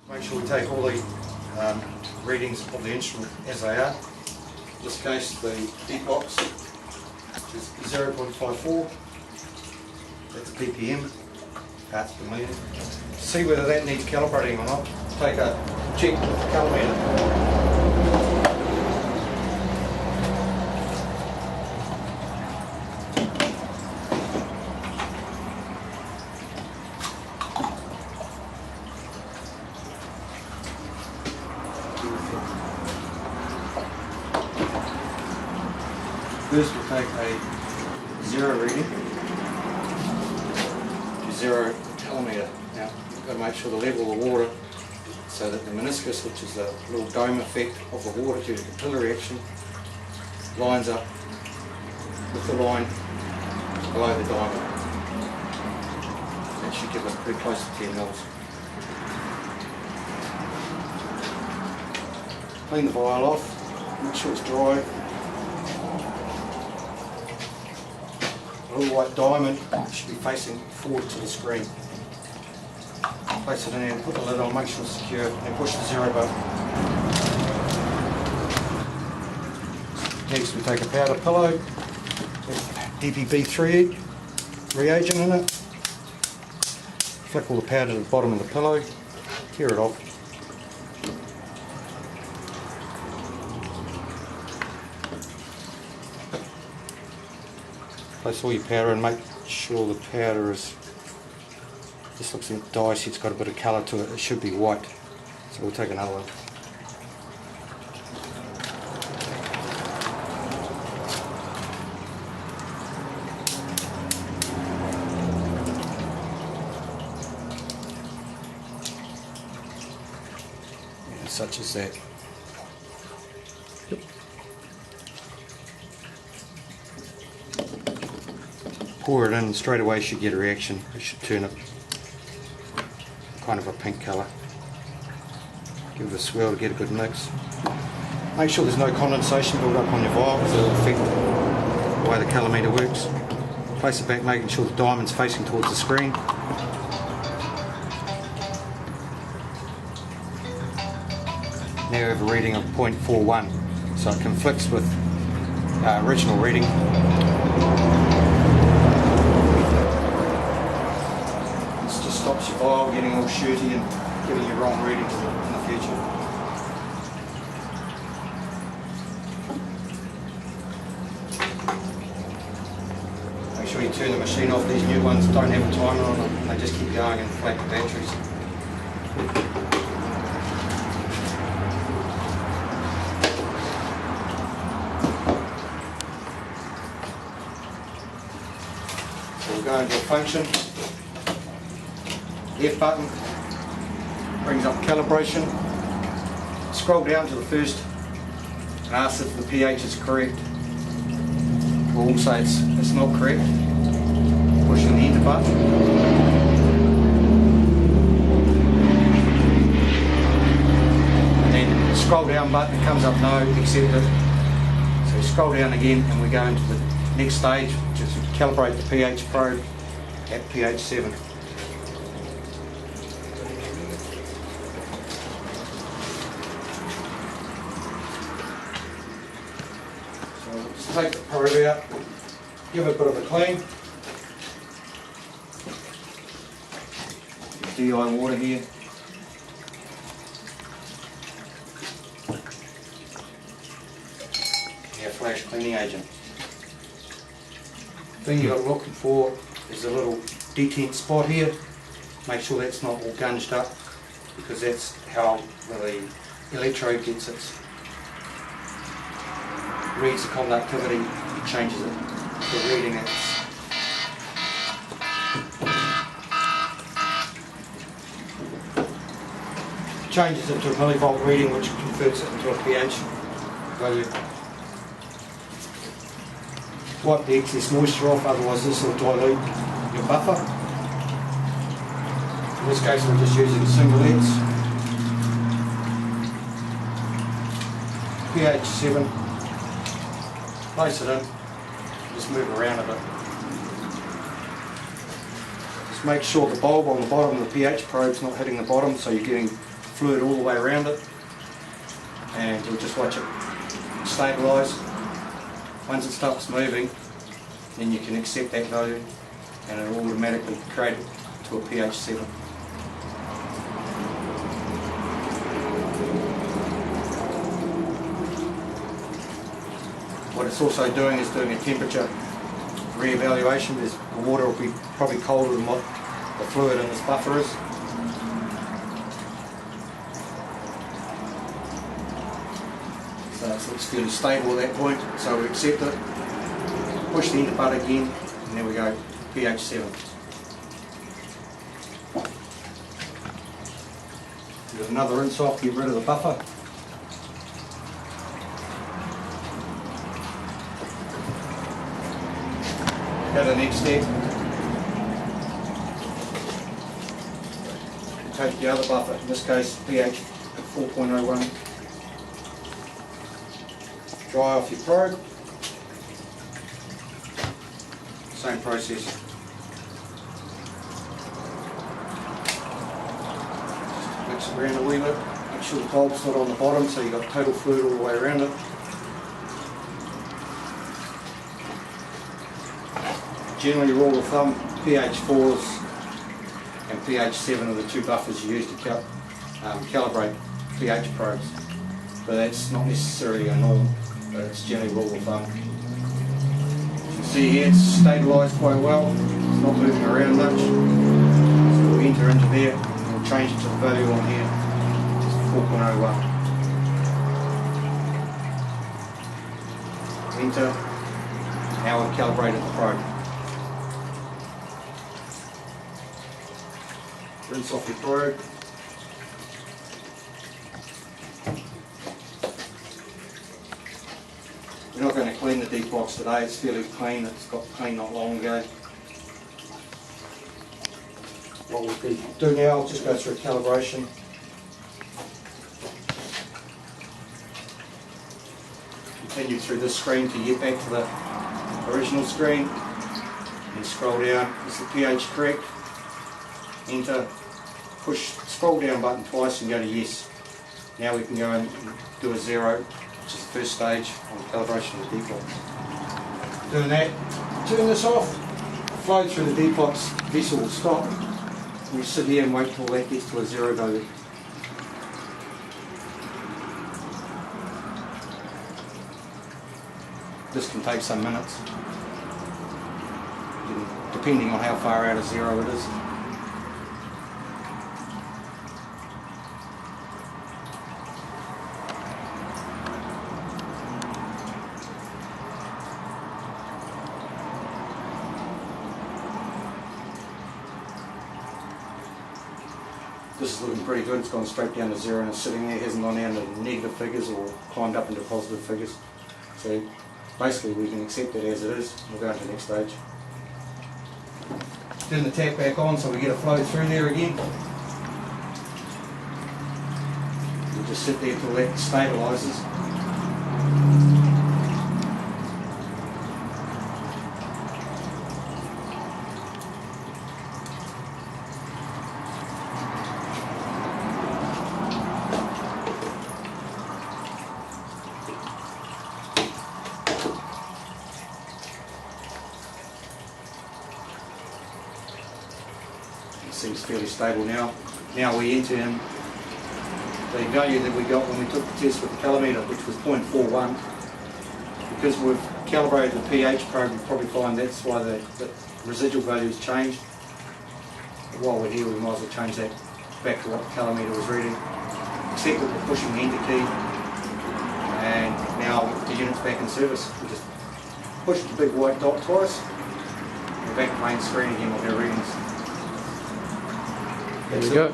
Make sure we take all the readings of the instrument as they are. In this case, the Deplox, which is 0.54. That's ppm, parts per million. To see whether that needs calibrating or not, take a check with the calibrator. First we'll take a zero reading to 0 millimetre. Now you've got to make sure the level of the water, so that the meniscus, which is the little dome effect of the water due to capillary action, lines up with the line below the diamond. That should give us pretty close to 10 mils. Clean the vial off, make sure it's dry. The little white diamond should be facing forward to the screen. Place it in there and put the lid on, make sure it's secure, and push the zero button. Next we take a powder pillow with DPB3 reagent in it. Flick all the powder to the bottom of the pillow, tear it off. Place all your powder and make sure the powder is, this looks like dicey, it's got a bit of colour to it, it should be white. So we'll take another one. Yeah, such as that. Yep. Pour it in, straight away you should get a reaction. It should turn it kind of a pink colour. Give it a swirl to get a good mix. Make sure there's no condensation build up on your vial because it'll affect the way the calimeter works. Place it back, making sure the diamond's facing towards the screen. Now we have a reading of 0.41, so it conflicts with original reading. Stops your vial getting all shooty and giving you wrong readings in the future. Make sure you turn the machine off. These new ones don't have a timer on them, they just keep going and flat the batteries. So we'll go into a function. F button brings up calibration. Scroll down to the first and ask if the pH is correct. We'll say it's not correct. Pushing the enter button. And then the scroll down button comes up no, accept it. So scroll down again and we go into the next stage, which is calibrate the pH probe at pH 7. Take the probe out, give it a bit of a clean. DI water here. Our flash cleaning agent. Thing you've got to look for is a little detent spot here. Make sure that's not all gunged up, because that's how the electrode gets its reads the conductivity, it changes it to reading it. Changes it to a millivolt reading, which converts it into a pH value. Wipe the excess moisture off, otherwise this will dilute your buffer. In this case we're just using single X. pH 7. Place it in, just move around a bit. Just make sure the bulb on the bottom of the pH probe is not hitting the bottom, so you're getting fluid all the way around it, and we'll just watch it stabilise. Once it stops moving, then you can accept that value and it will automatically create it to a pH 7. What it's also doing is doing a temperature re-evaluation. The water will be probably colder than what the fluid in this buffer is. So it looks fairly stable at that point, so we accept it, push the enter button again, and there we go, pH 7. Do another rinse off, get rid of the buffer. Go to the next step. Take the other buffer, in this case pH at 4.01. Dry off your probe. Same process. Just mix it around a wee bit. Make sure the bulb's not on the bottom, so you've got total fluid all the way around it. Generally, rule of thumb, pH 4s and pH 7 are the two buffers you use to calibrate pH probes. But that's not necessarily a norm, but it's generally rule of thumb. You can see here it's stabilised quite well, it's not moving around much. So we'll enter into there and we'll change it to the value on here, which is 4.01. Enter, now we've calibrated the probe. Rinse off your probe. We're not going to clean the Deplox today, it's fairly clean, it's got clean not long ago. What we'll do now, I'll just go through a calibration. Continue through this screen to get back to the original screen. And scroll down, is the pH correct? Enter, push scroll down button twice and go to yes. Now we can go and do a 0, which is the first stage on the calibration of the Deplox. Doing that, turn this off, flow through the Deplox vessel will stop. We sit here and wait till that gets to a 0 value. This can take some minutes, depending on how far out of 0 it is. This is looking pretty good, it's gone straight down to 0 and it's sitting there, it hasn't gone down to negative figures or climbed up into positive figures. So basically we can accept it as it is. We'll go on to the next stage. Turn the tap back on so we get a flow through there again. We'll just sit there till that stabilises. Seems fairly stable now. Now we enter in the value that we got when we took the test with the calimeter, which was 0.41. Because we've calibrated the pH probe, you'll probably find that's why the residual value's changed. But while we're here, we might as well change that back to what the calimeter was reading. Except that we're pushing the enter key, and now the unit's back in service. We just push the big white dot twice, and we're back to main screen again with our readings. There we go.